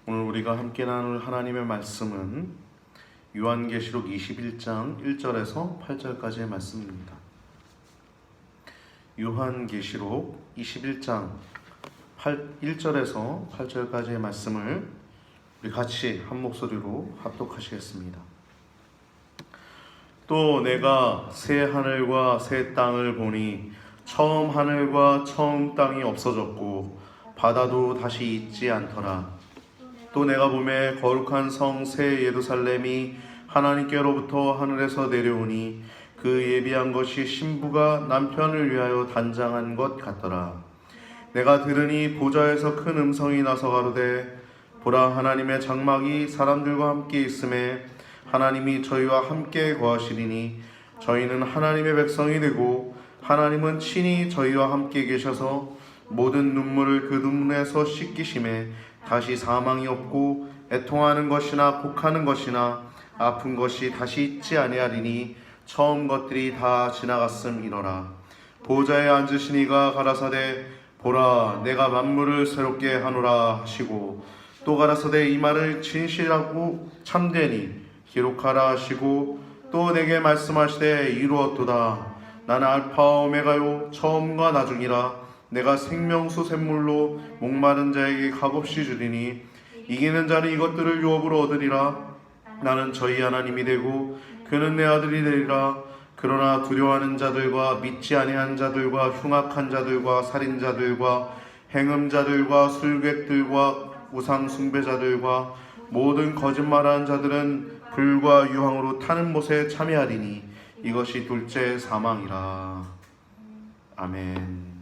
오늘 우리가 함께 나눌 하나님의 말씀은 요한계시록 21장 1절에서 8절까지의 말씀입니다. 요한계시록 21장 1절에서 8절까지의 말씀을 우리 같이 한 목소리로 합독하시겠습니다. 또 내가 새 하늘과 새 땅을 보니 처음 하늘과 처음 땅이 없어졌고 바다도 다시 있지 않더라. 또 내가 보매 거룩한 성 새 예루살렘이 하나님께로부터 하늘에서 내려오니 그 예비한 것이 신부가 남편을 위하여 단장한 것 같더라. 내가 들으니 보좌에서 큰 음성이 나서 가로되 보라, 하나님의 장막이 사람들과 함께 있음에 하나님이 저희와 함께 거하시리니 저희는 하나님의 백성이 되고 하나님은 친히 저희와 함께 계셔서 모든 눈물을 그 눈에서 씻기심에 다시 사망이 없고 애통하는 것이나 곡하는 것이나 아픈 것이 다시 있지 아니하리니 처음 것들이 다 지나갔음이러라. 보좌에 앉으신 이가 가라사대 보라, 내가 만물을 새롭게 하노라 하시고 또 가라사대 이 말을 진실하고 참되니 기록하라 하시고 또 내게 말씀하시되 이루었도다. 나는 알파와 오메가요 처음과 나중이라. 내가 생명수 샘물로 목마른 자에게 값없이 주리니 이기는 자는 이것들을 유업으로 얻으리라. 나는 저희 하나님이 되고 그는 내 아들이 되리라. 그러나 두려워하는 자들과 믿지 아니한 자들과 흉악한 자들과 살인자들과 행음자들과 술객들과 우상 숭배자들과 모든 거짓말하는 자들은 불과 유황으로 타는 못에 참여하리니 이것이 둘째 사망이라. 아멘.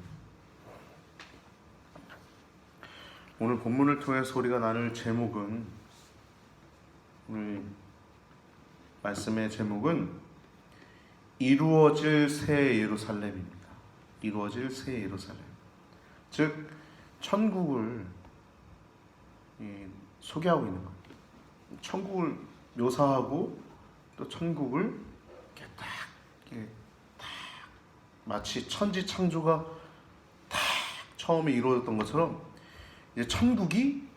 오늘 본문을 통해서 우리가 나눌 제목은, 오늘 말씀의 제목은 이루어질 새 예루살렘입니다. 이루어질 새 예루살렘, 즉 천국을 소개하고 있는 겁니다. 천국을 묘사하고 또 천국을 이렇게 딱 마치 천지 창조가 딱 처음에 이루어졌던 것처럼 이제 천국이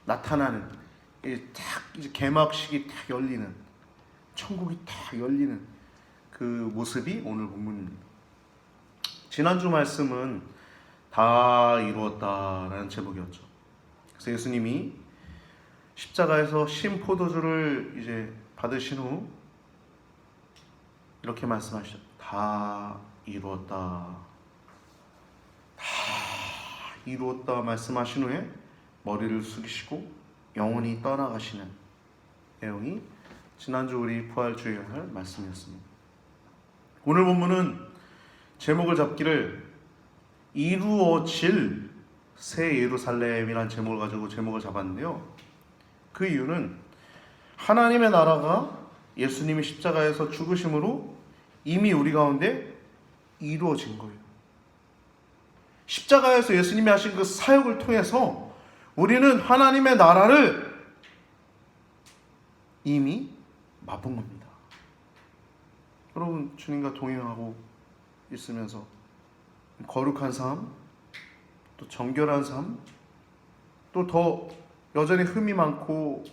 나타나는, 딱 이제 개막식이 딱 열리는, 천국이 딱 열리는 그 모습이 오늘 본문입니다. 지난주 말씀은 다 이루었다라는 제목이었죠. 그래서 예수님이 십자가에서 신 포도주를 이제 받으신 후 이렇게 말씀하시죠. 다 이루었다. 이루었다 말씀하신 후에 머리를 숙이시고 영원히 떠나가시는 내용이 지난주 우리 부활주일날 말씀이었습니다. 오늘 본문은 제목을 잡기를 이루어질 새 예루살렘이라는 제목을 가지고 제목을 잡았는데요. 그 이유는 하나님의 나라가 예수님이 십자가에서 죽으심으로 이미 우리 가운데 이루어진 거예요. 십자가에서 예수님이 하신 그 사역을 통해서 우리는 하나님의 나라를 이미 맛본 겁니다. 여러분, 주님과 동행하고 있으면서 거룩한 삶, 또 정결한 삶, 또 더 여전히 흠이 많고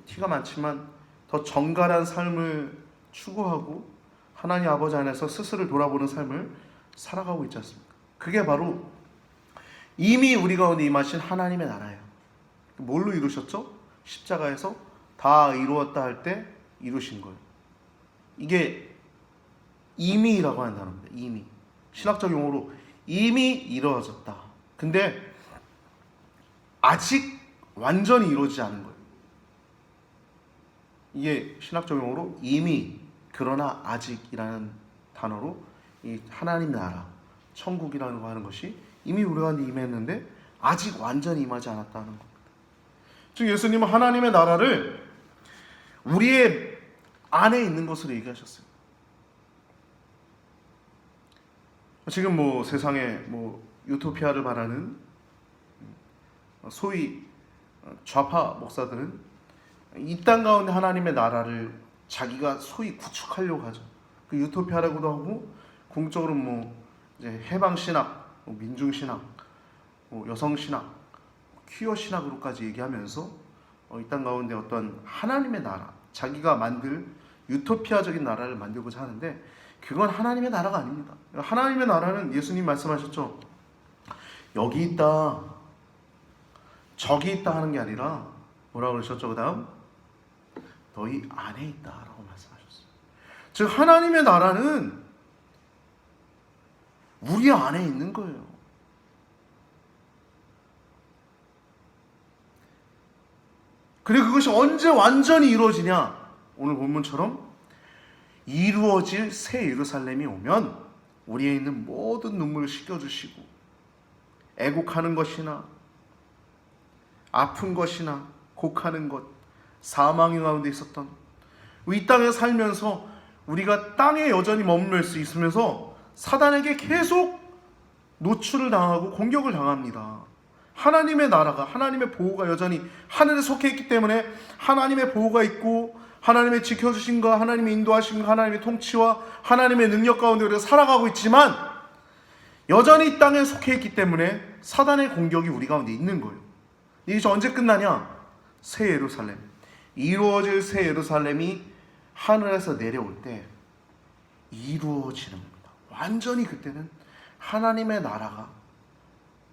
티가 많지만 더 정갈한 삶을 추구하고 하나님 아버지 안에서 스스로를 돌아보는 삶을 살아가고 있지 않습니까? 그게 바로 이미 우리 가운데 임하신 하나님의 나라예요. 뭘로 이루셨죠? 십자가에서 다 이루었다 할 때 이루신 거예요. 이게 이미라고 하는 단어입니다. 이미. 신학적 용어로 이미 이루어졌다. 근데 아직 완전히 이루어지지 않은 거예요. 이게 신학적 용어로 이미, 그러나 아직이라는 단어로 이 하나님 나라, 천국이라는 거 하는 것이 이미 우리 가운데 임했는데 아직 완전히 임하지 않았다는 겁니다. 즉 예수님은 하나님의 나라를 우리의 안에 있는 것으로 얘기하셨어요. 지금 세상에 유토피아를 바라는 소위 좌파 목사들은 이 땅 가운데 하나님의 나라를 자기가 소위 구축하려고 하죠. 그 유토피아라고도 하고 궁적으로 이제 해방 신학, 민중 신학, 여성 신학, 퀴어 신학으로까지 얘기하면서 이 땅 가운데 어떤 하나님의 나라, 자기가 만들 유토피아적인 나라를 만들고자 하는데 그건 하나님의 나라가 아닙니다. 하나님의 나라는 예수님 말씀하셨죠. 여기 있다, 저기 있다 하는 게 아니라 뭐라고 그러셨죠? 그 다음 너희 안에 있다라고 말씀하셨어요. 즉 하나님의 나라는 우리 안에 있는 거예요. 그리고 그것이 언제 완전히 이루어지냐? 오늘 본문처럼 이루어질 새 예루살렘이 오면 우리에 있는 모든 눈물을 씻겨주시고 애곡하는 것이나 아픈 것이나 곡하는 것, 사망 가운데 있었던 이 땅에 살면서 우리가 땅에 여전히 머물 수 있으면서 사단에게 계속 노출을 당하고 공격을 당합니다. 하나님의 나라가, 하나님의 보호가 여전히 하늘에 속해 있기 때문에 하나님의 보호가 있고 하나님의 지켜주심과 하나님의 인도하심과 하나님의 통치와 하나님의 능력 가운데 우리가 살아가고 있지만 여전히 땅에 속해 있기 때문에 사단의 공격이 우리 가운데 있는 거예요. 이게 언제 끝나냐? 새 예루살렘, 이루어질 새 예루살렘이 하늘에서 내려올 때 이루어지는 겁니다. 완전히 그때는 하나님의 나라가,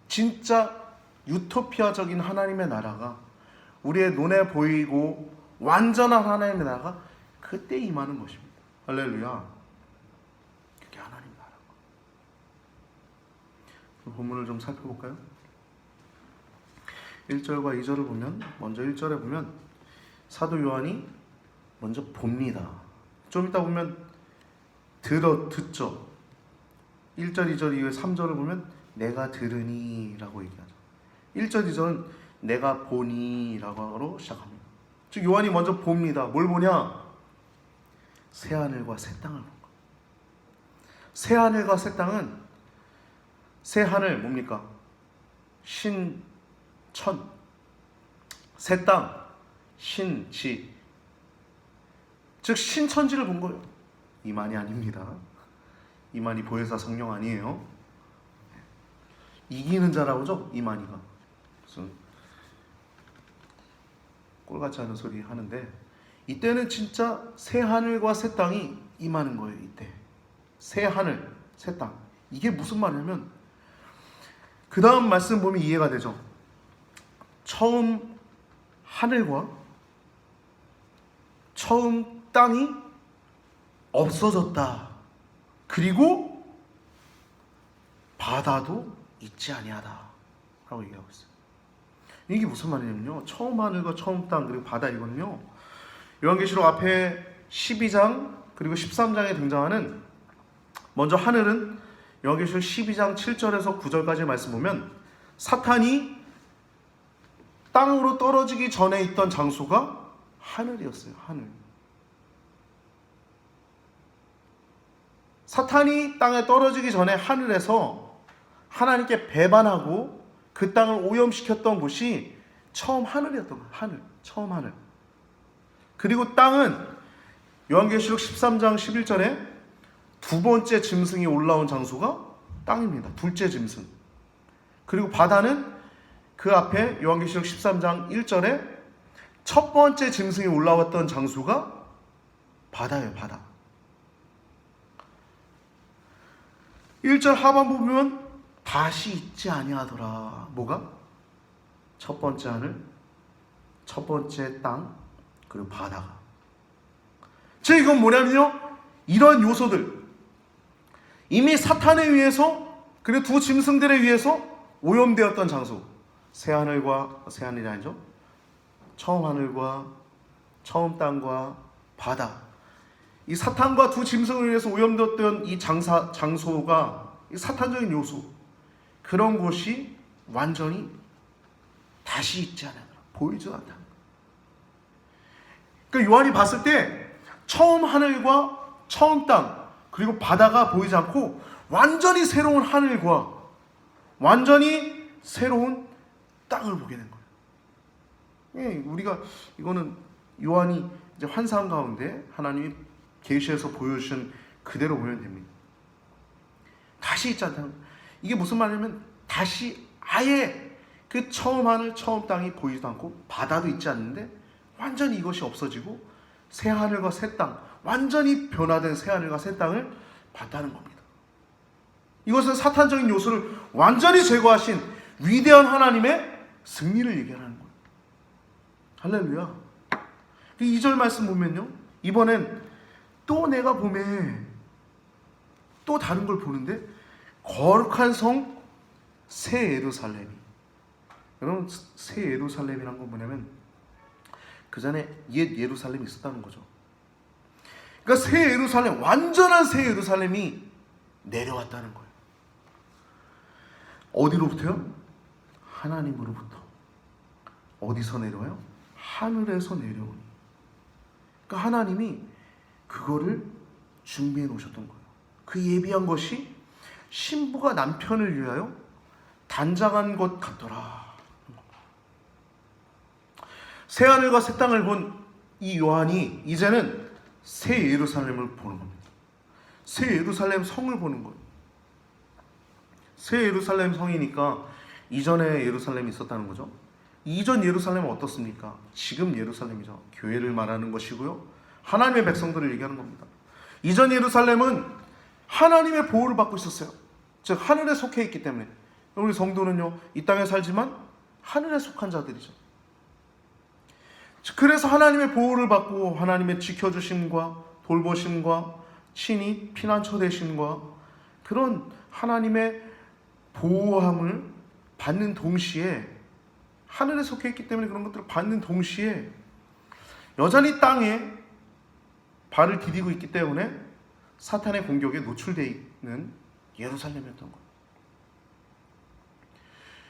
진짜 유토피아적인 하나님의 나라가, 우리의 눈에 보이고 완전한 하나님의 나라가 그때 임하는 것입니다. 할렐루야. 그게 하나님 나라. 본문을 좀 살펴볼까요? 1절과 2절을 보면, 먼저 1절에 보면 사도 요한이 먼저 봅니다. 좀 이따 보면 듣죠. 1절, 2절 이후에 3절을 보면 내가 들으니 라고 얘기하죠. 1절, 2절은 내가 보니 라고 시작합니다. 즉 요한이 먼저 봅니다. 뭘 보냐? 새하늘과 새 땅을 본 거예요. 새하늘과 새 땅은, 새하늘 뭡니까? 신천, 새 땅 신지, 즉 신천지를 본 거예요. 이만이 아닙니다. 이만이 보혜사 성령 아니에요. 이기는 자라고죠. 이만이가 무슨 꼴같지 않은 소리 하는데, 이때는 진짜 새 하늘과 새 땅이 임하는 거예요. 이때 새 하늘, 새 땅, 이게 무슨 말이냐면 그 다음 말씀 보면 이해가 되죠. 처음 하늘과 처음 땅이 없어졌다. 그리고 바다도 있지 아니하다 라고 얘기하고 있어요. 이게 무슨 말이냐면요, 처음 하늘과 처음 땅 그리고 바다, 이거는요 요한계시록 앞에 12장 그리고 13장에 등장하는, 먼저 하늘은 요한계시록 12장 7절에서 9절까지 말씀 보면 사탄이 땅으로 떨어지기 전에 있던 장소가 하늘이었어요. 하늘. 사탄이 땅에 떨어지기 전에 하늘에서 하나님께 배반하고 그 땅을 오염시켰던 곳이 처음 하늘이었던 거예요. 하늘, 처음 하늘. 그리고 땅은 요한계시록 13장 11절에 두 번째 짐승이 올라온 장소가 땅입니다. 둘째 짐승. 그리고 바다는 그 앞에 요한계시록 13장 1절에 첫 번째 짐승이 올라왔던 장소가 바다예요. 바다. 1절 하반부 보면 다시 있지 아니하더라. 뭐가? 첫 번째 하늘, 첫 번째 땅, 그리고 바다가. 즉 이건 뭐냐면요, 이런 요소들, 이미 사탄에 의해서 그리고 두 짐승들에 의해서 오염되었던 장소, 새하늘과, 새하늘이 아니죠, 처음 하늘과 처음 땅과 바다, 이 사탄과 두 짐승을 위해서 오염되었던 이 장소가, 이 사탄적인 요소, 그런 곳이 완전히 다시 있지 않아, 보이지 않다. 그러니까 요한이 봤을 때 처음 하늘과 처음 땅 그리고 바다가 보이지 않고 완전히 새로운 하늘과 완전히 새로운 땅을 보게 된 거예요. 예, 우리가 이거는 요한이 이제 환상 가운데 하나님이 계시에서 보여주신 그대로 보면 됩니다. 다시 있지 않다. 이게 무슨 말이냐면 다시 아예 그 처음 하늘 처음 땅이 보이지도 않고 바다도 있지 않는데 완전히 이것이 없어지고 새 하늘과 새 땅, 완전히 변화된 새 하늘과 새 땅을 봤다는 겁니다. 이것은 사탄적인 요소를 완전히 제거하신 위대한 하나님의 승리를 얘기하는 거예요. 할렐루야. 2절 말씀 보면요, 이번엔 또 내가 봄에 또 다른 걸 보는데 거룩한 성 새 예루살렘이, 여러분 새 예루살렘이란 건 뭐냐면 그 전에 옛 예루살렘이 있었다는 거죠. 그러니까 새 예루살렘, 완전한 새 예루살렘이 내려왔다는 거예요. 어디로부터요? 하나님으로부터. 어디서 내려와요? 하늘에서 내려오니. 그러니까 하나님이 그거를 준비해 놓으셨던 거예요. 그 예비한 것이 신부가 남편을 위하여 단장한 것 같더라. 새 하늘과 새 땅을 본 이 요한이 이제는 새 예루살렘을 보는 겁니다. 새 예루살렘 성을 보는 거예요. 새 예루살렘 성이니까 이전에 예루살렘이 있었다는 거죠. 이전 예루살렘은 어떻습니까? 지금 예루살렘이죠. 교회를 말하는 것이고요, 하나님의 백성들을 얘기하는 겁니다. 이전 예루살렘은 하나님의 보호를 받고 있었어요. 즉 하늘에 속해 있기 때문에. 우리 성도는요, 이 땅에 살지만 하늘에 속한 자들이죠. 그래서 하나님의 보호를 받고 하나님의 지켜주심과 돌보심과 친히 피난처 되심과 그런 하나님의 보호함을 받는 동시에, 하늘에 속해 있기 때문에 그런 것들을 받는 동시에 여전히 땅에 발을 디디고 있기 때문에 사탄의 공격에 노출되어 있는 예루살렘이었던 거예요.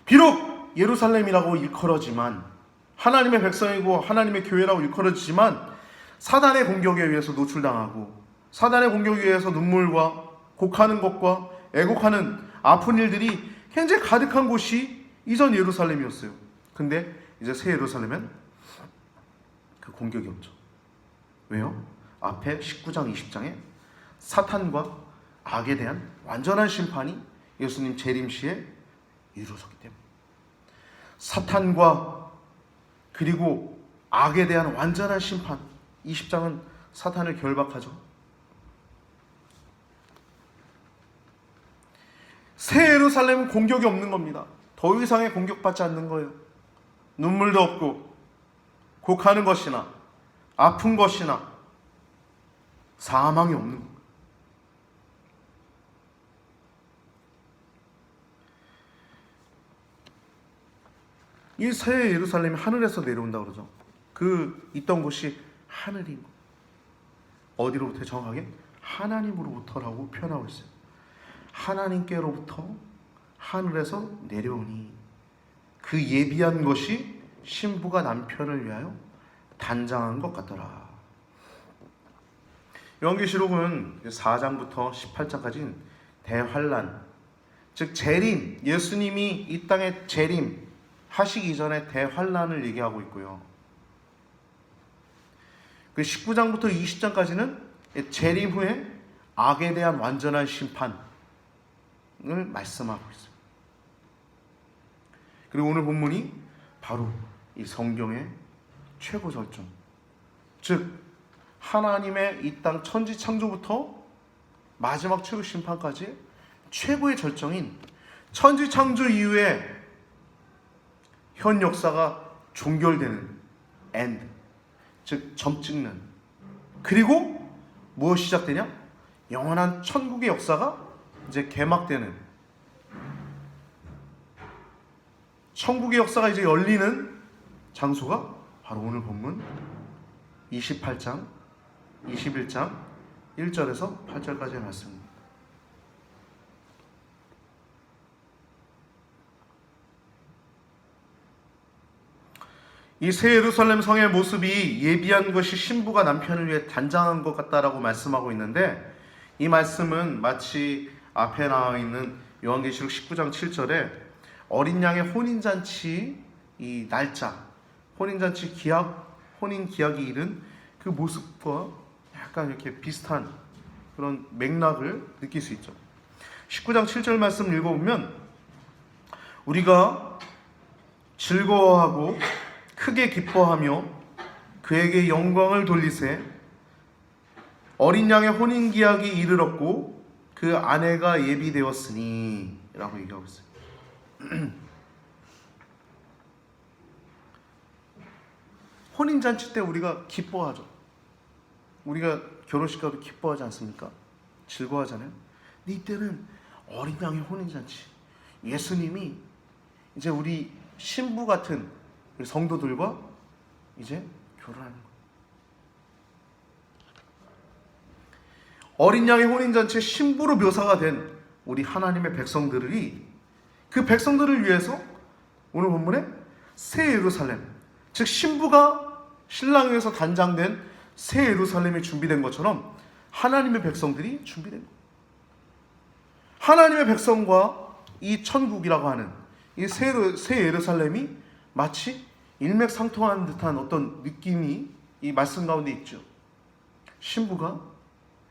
비록 예루살렘이라고 일컬어지만, 하나님의 백성이고 하나님의 교회라고 일컬어지지만 사단의 공격에 의해서 노출당하고 사단의 공격에 의해서 눈물과 곡하는 것과 애곡하는 아픈 일들이 굉장히 가득한 곳이 이전 예루살렘이었어요. 근데 이제 새 예루살렘은 그 공격이 없죠. 왜요? 앞에 19장 20장에 사탄과 악에 대한 완전한 심판이 예수님 재림시에 이루어졌기 때문에, 사탄과 그리고 악에 대한 완전한 심판, 20장은 사탄을 결박하죠. 새 예루살렘은 공격이 없는 겁니다. 더 이상의 공격받지 않는 거예요. 눈물도 없고 곡하는 것이나 아픈 것이나 사망이 없는 거예요. 이 새 예루살렘이 하늘에서 내려온다고 그러죠. 그 있던 곳이 하늘인 거예요. 어디로부터? 정확하게 하나님으로부터라고 표현하고 있어요. 하나님께로부터 하늘에서 내려오니 그 예비한 것이 신부가 남편을 위하여 단장한 것 같더라. 요한계시록은 4장부터 18장까지는 대환란, 즉 재림, 예수님이 이 땅에 재림 하시기 전에 대환란을 얘기하고 있고요. 그 19장부터 20장까지는 재림 후에 악에 대한 완전한 심판을 말씀하고 있어요. 그리고 오늘 본문이 바로 이 성경의 최고 절정, 즉 하나님의 이 땅 천지 창조부터 마지막 최후 심판까지 최고의 절정인 천지 창조 이후에 현 역사가 종결되는 엔드, 즉 점 찍는, 그리고 무엇이 시작되냐? 영원한 천국의 역사가 이제 개막되는, 천국의 역사가 이제 열리는 장소가 바로 오늘 본문 28장 21장 1절에서 8절까지의 말씀입니다. 이 새 예루살렘 성의 모습이 예비한 것이 신부가 남편을 위해 단장한 것 같다라고 말씀하고 있는데, 이 말씀은 마치 앞에 나와 있는 요한계시록 19장 7절에 어린 양의 혼인잔치 이 날짜, 혼인잔치 기약, 혼인 기약이 이른 그 모습과 약간 이렇게 비슷한 그런 맥락을 느낄 수 있죠. 19장 7절 말씀 읽어보면 우리가 즐거워하고 크게 기뻐하며 그에게 영광을 돌리세. 어린 양의 혼인기약이 이르렀고 그 아내가 예비되었으니 라고 얘기하고 있어요. 혼인잔치 때 우리가 기뻐하죠. 우리가 결혼식 가도 기뻐하지 않습니까? 즐거워하잖아요. 근데 이때는 어린 양의 혼인잔치, 예수님이 이제 우리 신부 같은 우리 성도들과 이제 결혼하는 거예요. 어린 양의 혼인잔치의 신부로 묘사가 된 우리 하나님의 백성들이, 그 백성들을 위해서 오늘 본문에 새 예루살렘, 즉 신부가 신랑을 위해서 단장된 새 예루살렘이 준비된 것처럼 하나님의 백성들이 준비된 거예요. 하나님의 백성과 이 천국이라고 하는 이 새 예루살렘이 마치 일맥상통하는 듯한 어떤 느낌이 이 말씀 가운데 있죠. 신부가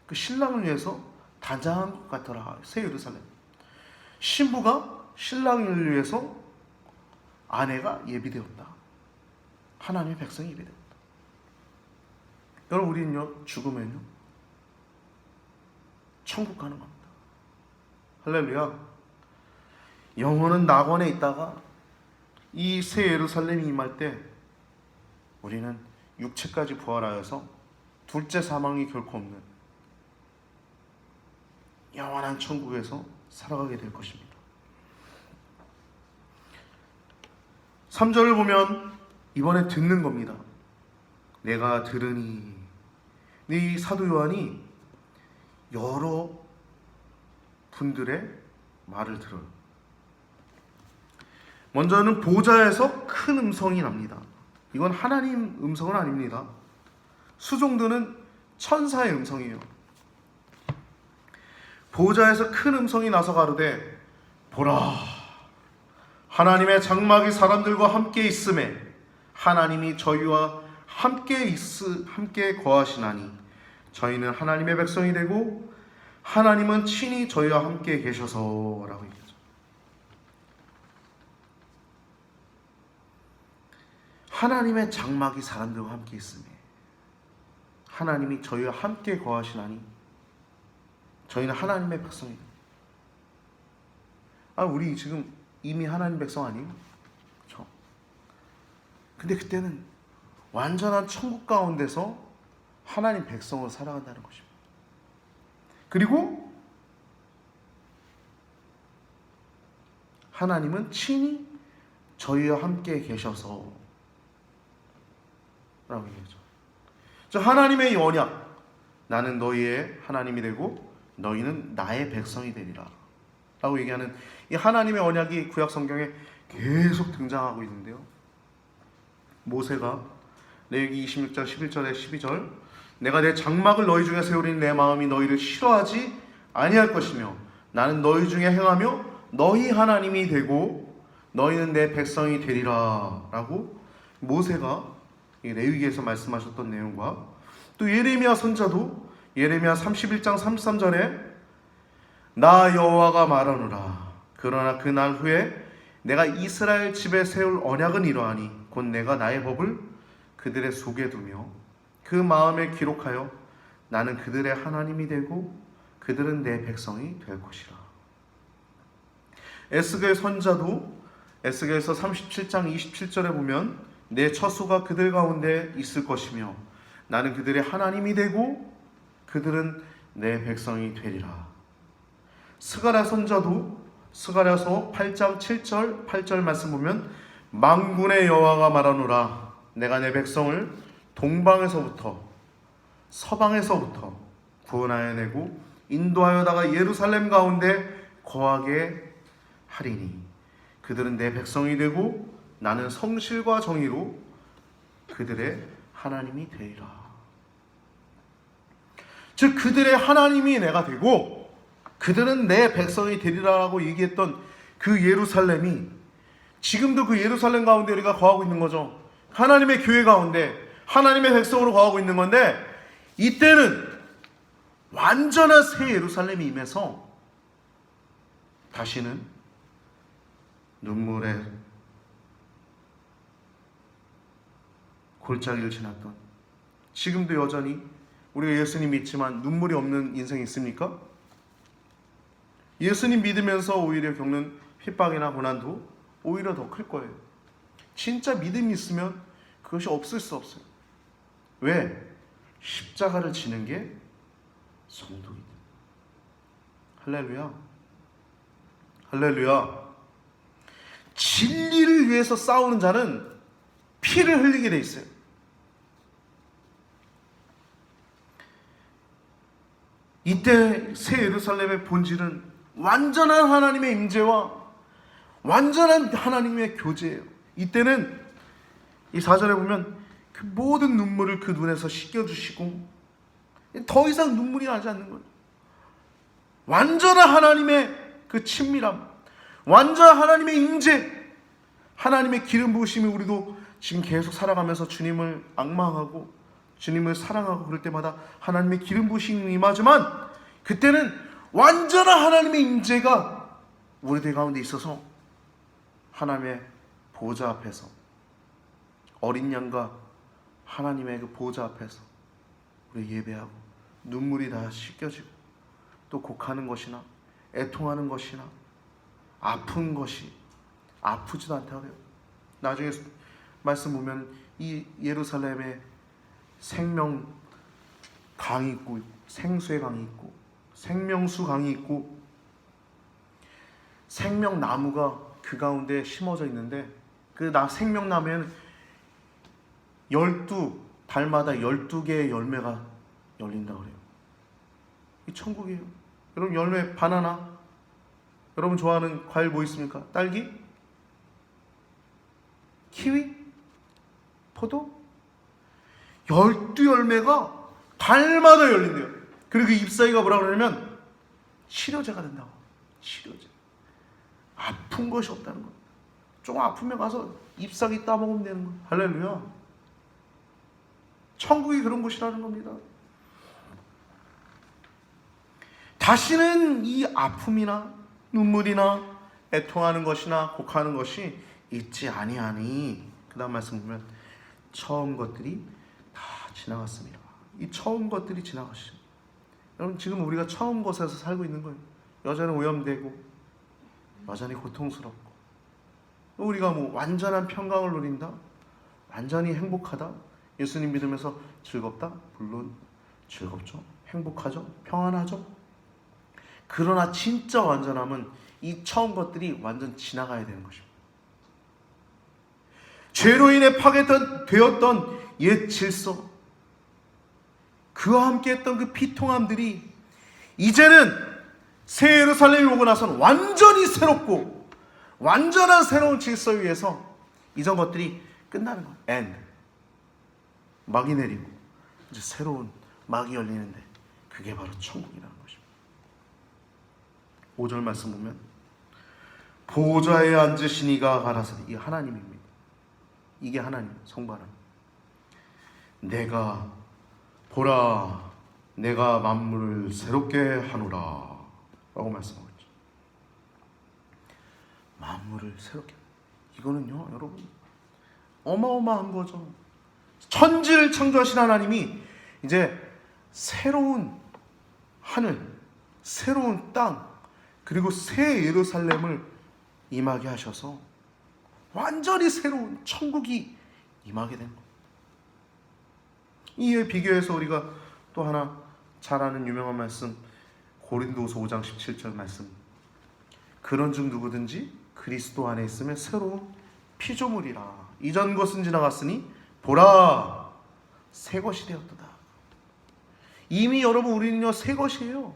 그 신랑을 위해서 단장한 것 같더라. 새 예루살렘. 신부가 신랑을 위해서 아내가 예비되었다. 하나님의 백성이 예비되었다. 여러분, 우리는요, 죽으면요 천국 가는 겁니다. 할렐루야. 영혼은 낙원에 있다가 이 새 예루살렘이 임할 때 우리는 육체까지 부활하여서 둘째 사망이 결코 없는 영원한 천국에서 살아가게 될 것입니다. 3절을 보면 이번에 듣는 겁니다. 내가 들으니. 이 사도 요한이 여러 분들의 말을 들어요. 먼저는 보좌에서 큰 음성이 납니다. 이건 하나님 음성은 아닙니다. 수종드는 천사의 음성이에요. 보좌에서 큰 음성이 나서 가로되 보라, 하나님의 장막이 사람들과 함께 있음에 하나님이 저희와 함께 거하시나니 저희는 하나님의 백성이 되고 하나님은 친히 저희와 함께 계셔서 라고 얘기하죠. 하나님의 장막이 사람들과 함께 있음에 하나님이 저희와 함께 거하시나니 저희는 하나님의 백성이에요. 우리 지금 이미 하나님 백성 아니에요? 그렇죠? 근데 그때는 완전한 천국 가운데서 하나님 백성으로 살아간다는 것입니다. 그리고 하나님은 친히 저희와 함께 계셔서 라고 얘기하죠. 저 하나님의 언약, 나는 너희의 하나님이 되고 너희는 나의 백성이 되리라 라고 얘기하는 이 하나님의 언약이 구약 성경에 계속 등장하고 있는데요. 모세가 레위기 26장 11절에 12절, 내가 내 장막을 너희 중에 세우리니 내 마음이 너희를 싫어하지 아니할 것이며 나는 너희 중에 행하며 너희 하나님이 되고 너희는 내 백성이 되리라 라고 모세가 레위기에서 말씀하셨던 내용과, 또 예레미야 선자도 예레미야 31장 33절에 나 여호와가 말하노라. 그러나 그 날 후에 내가 이스라엘 집에 세울 언약은 이러하니 곧 내가 나의 법을 그들의 속에 두며 그 마음에 기록하여 나는 그들의 하나님이 되고 그들은 내 백성이 될 것이라. 에스겔 선자도 에스겔서 37장 27절에 보면 내 처소가 그들 가운데 있을 것이며 나는 그들의 하나님이 되고 그들은 내 백성이 되리라. 스가랴 선자도 스가랴서 8장 7절 8절 말씀 보면 만군의 여호와가 말하노라. 내가 내 백성을 동방에서부터 서방에서부터 구원하여 내고 인도하여다가 예루살렘 가운데 거하게 하리니 그들은 내 백성이 되고 나는 성실과 정의로 그들의 하나님이 되리라. 즉 그들의 하나님이 내가 되고 그들은 내 백성이 되리라라고 얘기했던 그 예루살렘이 지금도 그 예루살렘 가운데 우리가 거하고 있는 거죠. 하나님의 교회 가운데 하나님의 백성으로 거하고 있는 건데, 이때는 완전한 새 예루살렘이 임해서 다시는 눈물의 골짜기를 지났던, 지금도 여전히 우리가 예수님 믿지만 눈물이 없는 인생이 있습니까? 예수님 믿으면서 오히려 겪는 핍박이나 고난도 오히려 더 클 거예요. 진짜 믿음이 있으면 그것이 없을 수 없어요. 왜? 십자가를 지는 게 성도이다. 할렐루야. 할렐루야. 진리를 위해서 싸우는 자는 피를 흘리게 돼 있어요. 이때 새 예루살렘의 본질은 완전한 하나님의 임재와 완전한 하나님의 교제예요. 이때는 이 4절에 보면 그 모든 눈물을 그 눈에서 씻겨주시고 더 이상 눈물이 나지 않는 거예요. 완전한 하나님의 그 친밀함, 완전한 하나님의 임재, 하나님의 기름 부으심이 우리도 지금 계속 살아가면서 주님을 앙망하고 주님을 사랑하고 그럴 때마다 하나님의 기름 부으심이 임하지만, 그때는 완전한 하나님의 임재가 우리들 가운데 있어서 하나님의 보좌 앞에서, 어린 양과 하나님의 그 보좌 앞에서 우리 예배하고 눈물이 다 씻겨지고 또 곡하는 것이나 애통하는 것이나 아픈 것이 아프지도 않다고 해요. 나중에 말씀 보면 이 예루살렘에 생명 강이 있고 생수의 강이 있고 생명수 강이 있고 생명나무가 그 가운데 심어져 있는데, 그 생명나무에는 12달마다 12개의 열매가 열린다고 그래요. 이 천국이에요. 여러분 열매 바나나, 여러분 좋아하는 과일 뭐 있습니까? 딸기? 키위? 포도? 12열매가 달마다 열린대요. 그리고 그 잎사귀가 뭐라 그러냐면 치료제가 된다고. 치료제. 아픈 것이 없다는 거예요. 좀 아프면 가서 잎사귀 따먹으면 되는 거예요. 할렐루야. 천국이 그런 곳이라는 겁니다. 다시는 이 아픔이나 눈물이나 애통하는 것이나 곡하는 것이 있지 아니하니, 그 다음 말씀 보면 처음 것들이 다 지나갔습니다. 이 처음 것들이 지나갔어요. 여러분 지금 우리가 처음 것에서 살고 있는 거예요. 여전히 오염되고 여전히 고통스럽고, 우리가 뭐 완전한 평강을 누린다, 완전히 행복하다, 예수님 믿으면서 즐겁다? 물론 즐겁죠. 행복하죠. 평안하죠. 그러나 진짜 완전함은 이 처음 것들이 완전 지나가야 되는 것입니다. 죄로 인해 파괴되었던 옛 질서, 그와 함께 했던 그 비통함들이 이제는 새 예루살렘이 오고 나서는 완전히 새롭고 완전한 새로운 질서 위에서 이전 것들이 끝나는 거예요. end. 막이 내리고 이제 새로운 막이 열리는데, 그게 바로 천국이라는 것입니다. 5절 말씀 보면 보좌에 앉으신 이가 가라사대, 이 하나님입니다. 이게 하나님, 성부 하나님. 내가 보라, 내가 만물을 새롭게 하노라 라고 말씀하고 있죠. 만물을 새롭게, 이거는요 여러분 어마어마한 거죠. 천지를 창조하신 하나님이 이제 새로운 하늘, 새로운 땅, 그리고 새 예루살렘을 임하게 하셔서 완전히 새로운 천국이 임하게 된 거예요. 이에 비교해서 우리가 또 하나 잘 아는 유명한 말씀, 고린도후서 5장 17절 말씀, 그런즉 누구든지 그리스도 안에 있으면 새로운 피조물이라, 이전 것은 지나갔으니 보라 새 것이 되었도다. 이미 여러분 우리는요 새 것이에요.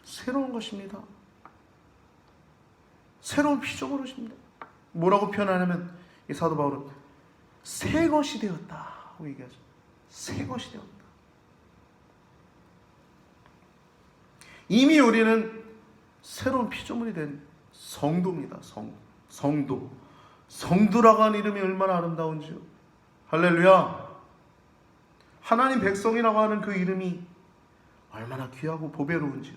새로운 것입니다. 새로운 피조물이십니다. 뭐라고 표현하냐면 이 사도 바울은 새 것이 되었다고 얘기하죠. 새 것이 되었다. 이미 우리는 새로운 피조물이 된 성도입니다. 성도. 성도라고 하는 이름이 얼마나 아름다운지요. 할렐루야. 하나님 백성이라고 하는 그 이름이 얼마나 귀하고 보배로운지요.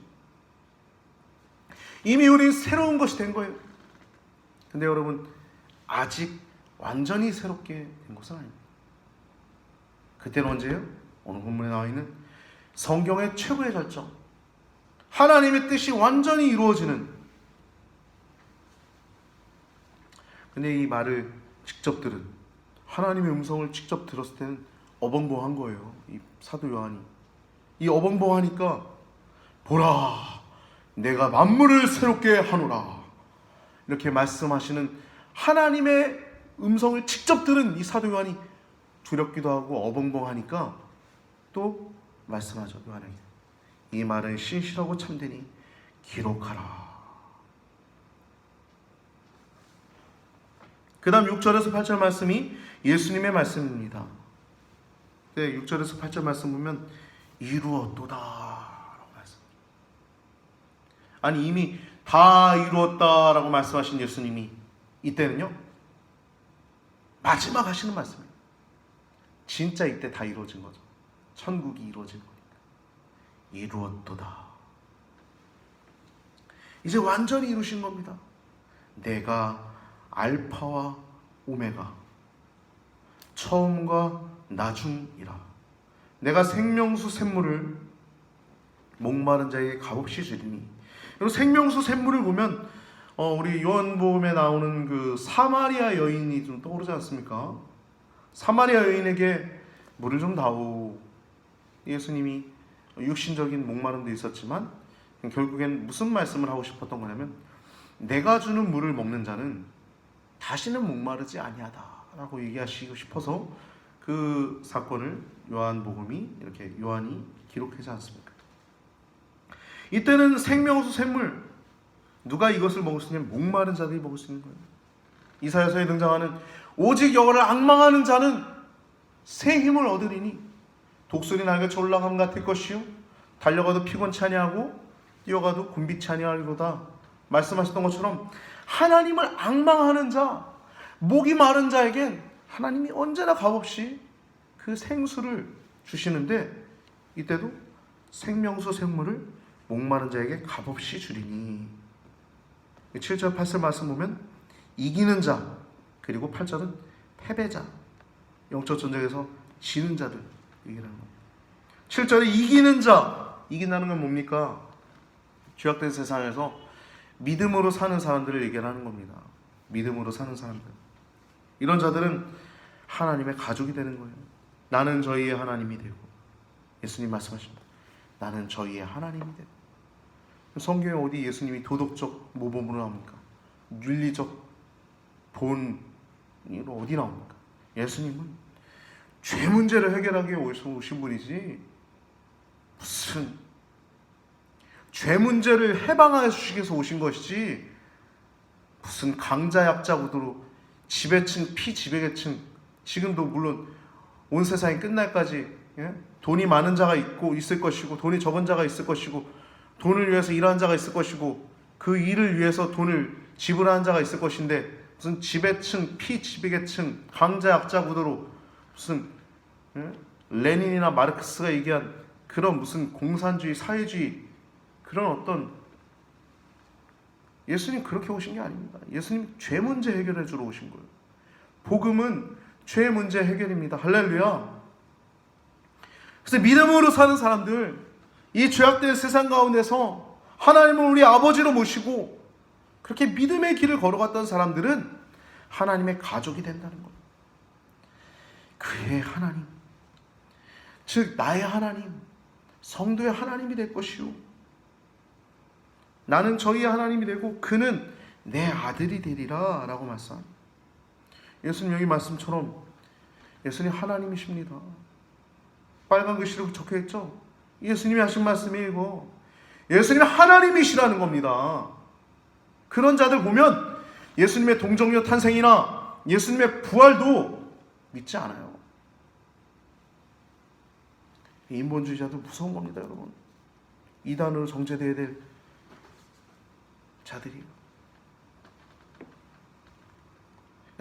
이미 우리는 새로운 것이 된 거예요. 근데 여러분 아직 완전히 새롭게 된 것은 아닙니다. 그때는 언제예요? 오늘 본문에 나와 있는 성경의 최고의 결정, 하나님의 뜻이 완전히 이루어지는. 근데 이 말을 직접 들은, 하나님의 음성을 직접 들었을 때는 어벙벙한 거예요. 이 사도 요한이. 이 어벙벙하니까 보라, 내가 만물을 새롭게 하노라, 이렇게 말씀하시는 하나님의 음성을 직접 들은 이 사도 요한이 두렵기도 하고 어벙벙하니까 또 말씀하죠. 요한에게 이 말은 신실하고 참되니 기록하라. 그 다음 6절에서 8절 말씀이 예수님의 말씀입니다. 네, 6절에서 8절 말씀 보면 이루었도다 라고 말씀. 아니 이미 다 이루었다 라고 말씀하신 예수님이 이때는요 마지막 하시는 말씀이에요. 진짜 이때 다 이루어진 거죠. 천국이 이루어진 거니까. 이루었도다. 이제 완전히 이루신 겁니다. 내가 알파와 오메가, 처음과 나중이라. 내가 생명수 샘물을 목마른 자에게 값없이 주리니. 생명수 샘물을 보면 우리 요한복음에 나오는 그 사마리아 여인이 좀 떠오르지 않습니까? 사마리아 여인에게 물을 좀 다오. 예수님이 육신적인 목마름도 있었지만 결국엔 무슨 말씀을 하고 싶었던 거냐면 내가 주는 물을 먹는 자는 다시는 목마르지 아니하다 라고 얘기하시고 싶어서 그 사건을 요한복음이 이렇게 요한이 기록하지 않습니까? 이때는 생명수 샘물, 누가 이것을 먹을 수 있냐면 목마른 자들이 먹을 수 있는 거예요. 이사야서에 등장하는 오직 여호와를 앙망하는 자는 새 힘을 얻으리니 독수리 날개쳐 올라감 같을 것이요 달려가도 피곤치 아니하고 뛰어가도 곤비치 아니하리로다 말씀하셨던 것처럼 하나님을 앙망하는 자, 목이 마른 자에겐 하나님이 언제나 값없이 그 생수를 주시는데 이때도 생명수 생물을 목마른 자에게 값없이 주리니. 7절 8절 말씀 보면 이기는 자, 그리고 8절은 패배자, 영적 전쟁에서 지는 자들 얘기하는 겁니다. 7절에 이기는 자, 이긴다는 건 뭡니까? 죄악된 세상에서 믿음으로 사는 사람들을 얘기하는 겁니다. 믿음으로 사는 사람들, 이런 자들은 하나님의 가족이 되는 거예요. 나는 저희의 하나님이 되고, 예수님 말씀하십니다. 나는 저희의 하나님이 되고. 성경에 어디 예수님이 도덕적 모범으로 나옵니까? 윤리적 본으로 어디 나옵니까? 예수님은 죄 문제를 해결하기 위해서 오신 분이지 무슨 죄 문제를 해방해 주시기 위해서 오신 것이지 무슨 강자 약자 구도로 지배층 피지배계층, 지금도 물론 온 세상이 끝날까지 돈이 많은 자가 있을 것이고 돈이 적은 자가 있을 것이고 돈을 위해서 일하는 자가 있을 것이고 그 일을 위해서 돈을 지불하는 자가 있을 것인데 무슨 지배층 피지배계층 강자 약자 구도로 무슨 레닌이나 마르크스가 얘기한 그런 무슨 공산주의 사회주의 그런 어떤, 예수님 그렇게 오신 게 아닙니다. 예수님 죄 문제 해결해 주러 오신 거예요. 복음은 죄 문제 해결입니다. 할렐루야. 그래서 믿음으로 사는 사람들, 이 죄악된 세상 가운데서 하나님을 우리 아버지로 모시고 그렇게 믿음의 길을 걸어갔던 사람들은 하나님의 가족이 된다는 거예요. 그의 하나님, 즉 나의 하나님, 성도의 하나님이 될 것이요 나는 저희의 하나님이 되고 그는 내 아들이 되리라 라고 말씀합니다. 예수님 여기 말씀처럼 예수님 하나님이십니다. 빨간 글씨로 적혀있죠. 예수님이 하신 말씀이고 예수님이 하나님이시라는 겁니다. 그런 자들 보면 예수님의 동정녀 탄생이나 예수님의 부활도 믿지 않아요. 인본주의자도 무서운 겁니다, 여러분. 이단으로 정죄되어야 될 자들이요.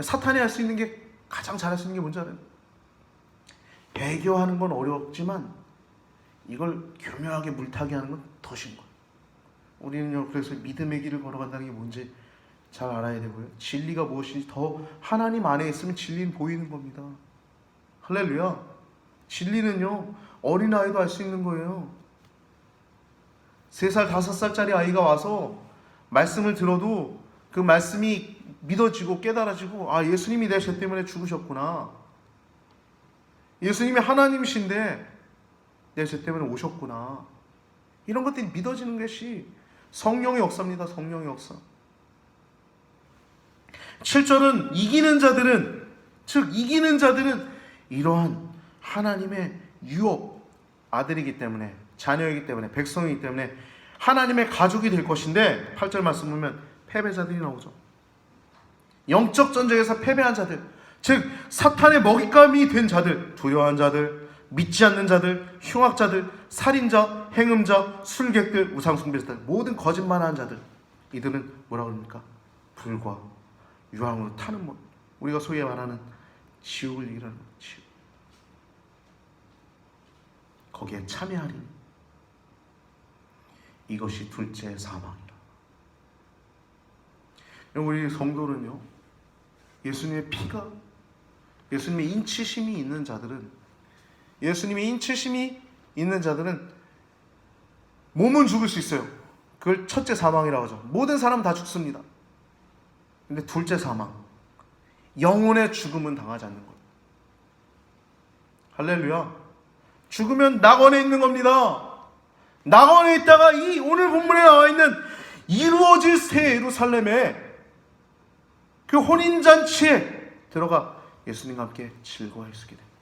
사탄이 할 수 있는 게, 가장 잘할 수 있는 게 뭔지 알아요? 배교하는 건 어렵지만 이걸 교묘하게 물타기 하는 건 더 쉬운 거예요. 우리는요, 그래서 믿음의 길을 걸어간다는 게 뭔지 잘 알아야 되고요. 진리가 무엇인지 더 하나님 안에 있으면 진리는 보이는 겁니다. 할렐루야. 진리는요, 어린아이도 알 수 있는 거예요. 3살, 5살짜리 아이가 와서 말씀을 들어도 그 말씀이 믿어지고 깨달아지고, 아, 예수님이 내 죄 때문에 죽으셨구나. 예수님이 하나님이신데 내 죄 때문에 오셨구나. 이런 것들이 믿어지는 것이 성령의 역사입니다. 성령의 역사. 7절은 이기는 자들은, 즉 이기는 자들은 이러한 하나님의 유업 아들이기 때문에, 자녀이기 때문에, 백성이기 때문에 하나님의 가족이 될 것인데, 8절 말씀 보면 패배자들이 나오죠. 영적 전쟁에서 패배한 자들, 즉 사탄의 먹잇감이 된 자들, 두려워한 자들, 믿지 않는 자들, 흉악자들, 살인자, 행음자, 술객들, 우상숭배자들, 모든 거짓말하는 자들, 이들은 뭐라고 합니까? 불과 유황으로 타는 것, 우리가 소위 말하는 지옥을 얘기하는 것. 지옥. 거기에 참여하리니 이것이 둘째 사망이라. 우리 성도는요, 예수님의 피가, 예수님의 인치심이 있는 자들은, 예수님의 인치심이 있는 자들은 몸은 죽을 수 있어요. 그걸 첫째 사망이라고 하죠. 모든 사람은 다 죽습니다. 근데 둘째 사망, 영혼의 죽음은 당하지 않는 거예요. 할렐루야. 죽으면 낙원에 있는 겁니다. 낙원에 있다가 이 오늘 본문에 나와 있는 이루어질 새 예루살렘에, 그 혼인잔치에 들어가 예수님과 함께 즐거워할 수 있게 됩니다.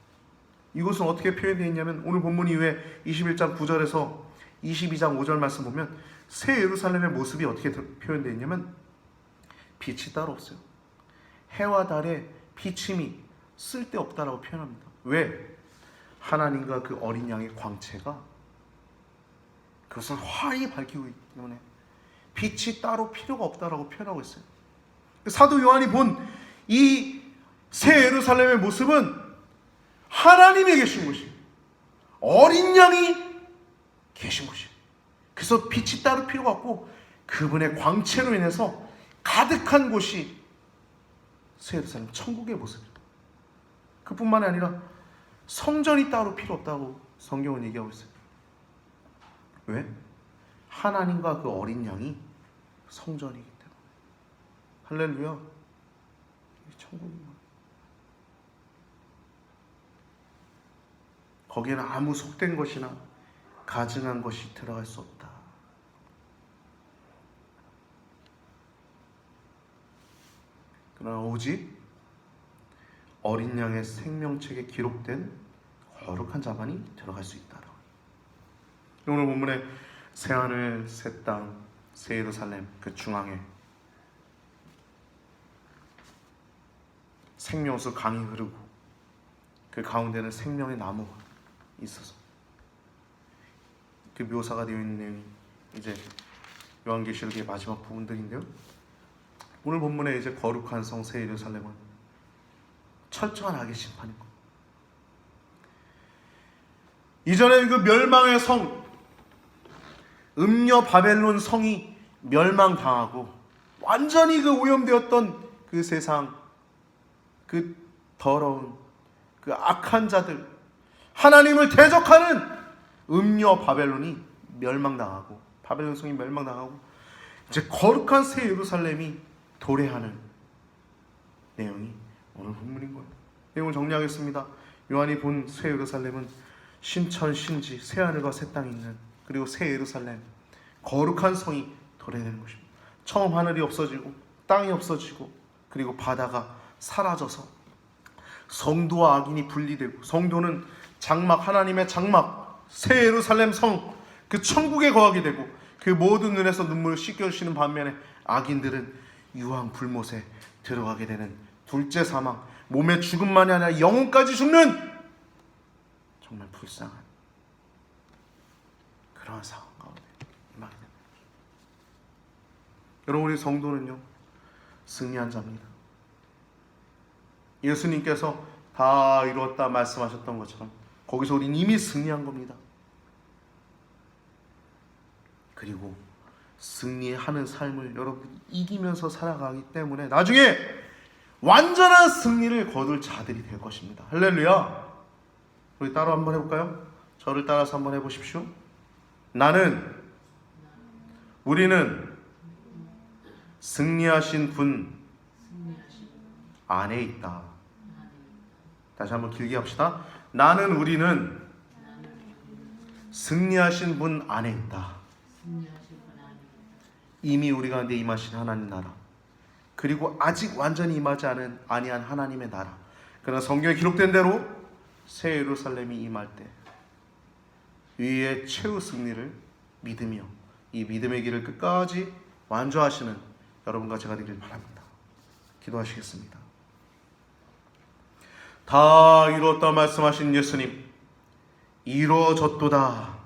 이것은 어떻게 표현되어 있냐면, 오늘 본문 이후에 21장 9절에서 22장 5절 말씀 보면 새 예루살렘의 모습이 어떻게 표현되어 있냐면, 빛이 따로 없어요. 해와 달의 비침이 쓸데없다라고 표현합니다. 왜? 하나님과 그 어린 양의 광채가 그것을 환히 밝히고 있기 때문에 빛이 따로 필요가 없다라고 표현하고 있어요. 사도 요한이 본 이 새 예루살렘의 모습은 하나님이 계신 곳이에요. 어린 양이 계신 곳이에요. 그래서 빛이 따로 필요가 없고 그분의 광채로 인해서 가득한 곳이 새 예루살렘, 천국의 모습이에요. 그뿐만이 아니라 성전이 따로 필요 없다고 성경은 얘기하고 있어요. 왜? 하나님과 그 어린 양이 성전이기 때문에. 할렐루야. 천국입니다. 거기에는 아무 속된 것이나 가증한 것이 들어갈 수 없다. 그러나 오직 어린 양의 생명책에 기록된 거룩한 자만이 들어갈 수 있다. 오늘 본문에 새하늘, 새 땅, 새 예루살렘 그 중앙에 생명수 강이 흐르고 그 가운데는 생명의 나무가 있어서 그 묘사가 되어 있는 내용이 이제 요한계시록의 마지막 부분들인데요. 오늘 본문에 이제 거룩한 성 새 예루살렘은 철저한 악의 심판인 것. 이전에 그 멸망의 성, 음녀 바벨론 성이 멸망당하고 완전히 그 오염되었던 그 세상, 그 더러운 그 악한 자들, 하나님을 대적하는 음녀 바벨론이 멸망당하고, 바벨론 성이 멸망당하고 이제 거룩한 새 예루살렘이 도래하는 내용이 오늘 본문인 거예요. 내용을 정리하겠습니다. 요한이 본 새 예루살렘은 신천 신지, 새 하늘과 새 땅이 있는, 그리고 새 예루살렘, 거룩한 성이 도래되는 것입니다. 처음 하늘이 없어지고 땅이 없어지고 그리고 바다가 사라져서 성도와 악인이 분리되고, 성도는 장막, 하나님의 장막, 새 예루살렘 성, 그 천국에 거하게 되고, 그 모든 눈에서 눈물을 씻겨주시는 반면에 악인들은 유황 불못에 들어가게 되는 둘째 사망, 몸의 죽음만이 아니라 영혼까지 죽는 정말 불쌍한 그러한 상황 가운데 임하게 됩니다. 여러분, 우리 성도는요 승리한 자입니다. 예수님께서 다 이루었다 말씀하셨던 것처럼 거기서 우리는 이미 승리한 겁니다. 그리고 승리하는 삶을 여러분 이기면서 살아가기 때문에 나중에 완전한 승리를 거둘 자들이 될 것입니다. 할렐루야. 우리 따로 한번 해볼까요? 저를 따라서 한번 해보십시오. 우리는 승리하신 분 안에 있다. 다시 한번 길게 합시다. 우리는 승리하신 분 안에 있다. 이미 우리 가운데 임하신 하나님 나라, 그리고 아직 완전히 임하지 아니한 하나님의 나라, 그러나 성경에 기록된 대로 새 예루살렘이 임할 때 위의 최후 승리를 믿으며 이 믿음의 길을 끝까지 완주하시는 여러분과 제가 되길 바랍니다. 기도하시겠습니다. 다 이루었다 말씀하신 예수님, 이루어졌도다.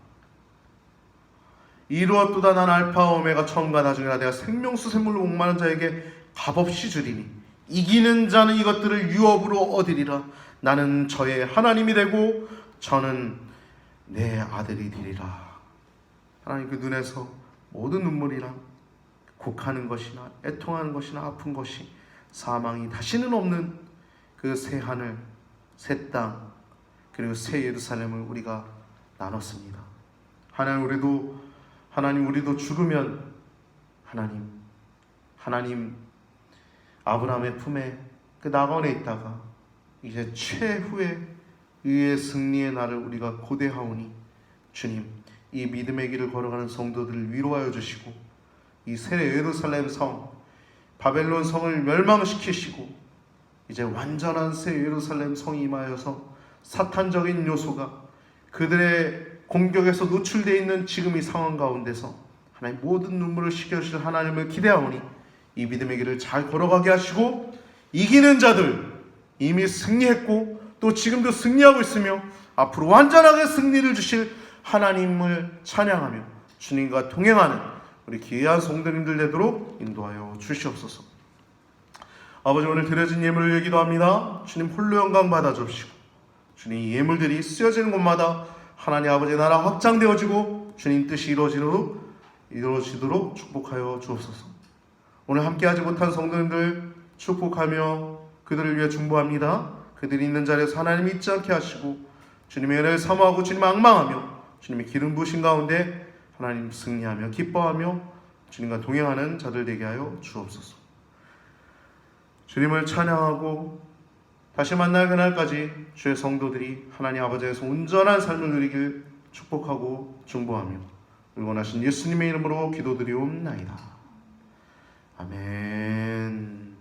이루었도다. 난 알파 오메가 처음과 나중이라. 내가 생명수 샘물로 목마른 자에게 값없이 주리니 이기는 자는 이것들을 유업으로 얻으리라. 나는 저의 하나님이 되고 저는 내 아들이 되리라. 하나님, 그 눈에서 모든 눈물이나 곡하는 것이나 애통하는 것이나 아픈 것이, 사망이 다시는 없는 그 새 하늘, 새 땅, 그리고 새 예루살렘을 우리가 나눴습니다. 하나님, 우리도 죽으면 하나님 아브라함의 품에 그 낙원에 있다가 이제 최후의 의의 승리의 날을 우리가 고대하오니 주님, 이 믿음의 길을 걸어가는 성도들을 위로하여 주시고 이 새 예루살렘 성, 바벨론 성을 멸망시키시고 이제 완전한 새 예루살렘 성이 임하여서 사탄적인 요소가 그들의 공격에서 노출되어 있는 지금 이 상황 가운데서 하나님 모든 눈물을 씻겨주실 하나님을 기대하오니 이 믿음의 길을 잘 걸어가게 하시고 이기는 자들, 이미 승리했고 또 지금도 승리하고 있으며 앞으로 완전하게 승리를 주실 하나님을 찬양하며 주님과 동행하는 우리 귀한 성도님들 되도록 인도하여 주시옵소서. 아버지, 오늘 드려진 예물을 기도합니다. 주님 홀로 영광 받아주시고 주님 이 예물들이 쓰여지는 곳마다 하나님 아버지의 나라 확장되어지고 주님 뜻이 이루어지도록 축복하여 주옵소서. 오늘 함께하지 못한 성도님들 축복하며 그들을 위해 중보합니다. 그들이 있는 자리에서 하나님 잊지 않게 하시고 주님의 은혜를 사모하고 주님 앙망하며 주님의 기름 부으신 가운데 하나님 승리하며 기뻐하며 주님과 동행하는 자들 되게 하여 주옵소서. 주님을 찬양하고 다시 만날 그날까지 주의 성도들이 하나님 아버지에서 온전한 삶을 누리길 축복하고 중보하며 응원하신 예수님의 이름으로 기도드리옵나이다. 아멘.